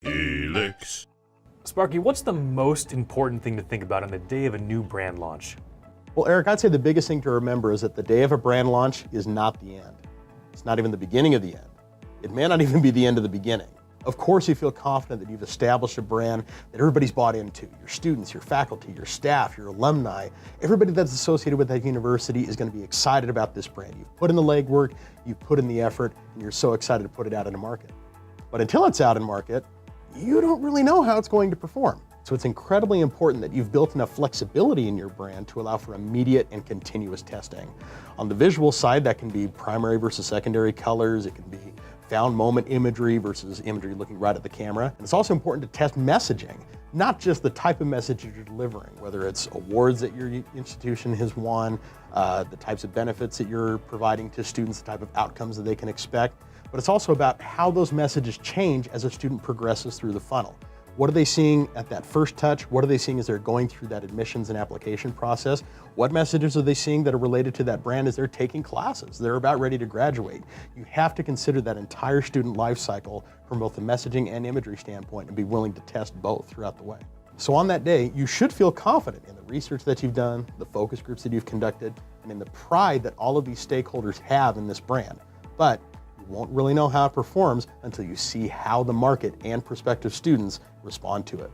Helix. Sparky, what's the most important thing to think about on the day of a new brand launch? Well, Eric, I'd say the biggest thing to remember is that the day of a brand launch is not the end. It's not even the beginning of the end. It may not even be the end of the beginning. Of course, you feel confident that you've established a brand that everybody's bought into. Your students, your faculty, your staff, your alumni, everybody that's associated with that university is going to be excited about this brand. You've put in the legwork, you've put in the effort, and you're so excited to put it out in the market. But until it's out in market, you don't really know how it's going to perform. So it's incredibly important that you've built enough flexibility in your brand to allow for immediate and continuous testing. On the visual side, that can be primary versus secondary colors. It can be found moment imagery versus imagery looking right at the camera. And it's also important to test messaging, not just the type of message you're delivering, whether it's awards that your institution has won, the types of benefits that you're providing to students, the type of outcomes that they can expect, but it's also about how those messages change as a student progresses through the funnel. What are they seeing at that first touch? What are they seeing as they're going through that admissions and application process? What messages are they seeing that are related to that brand as they're taking classes? They're about ready to graduate. You have to consider that entire student life cycle from both the messaging and imagery standpoint and be willing to test both throughout the way. So on that day, you should feel confident in the research that you've done, the focus groups that you've conducted, and in the pride that all of these stakeholders have in this brand. But you won't really know how it performs until you see how the market and prospective students respond to it.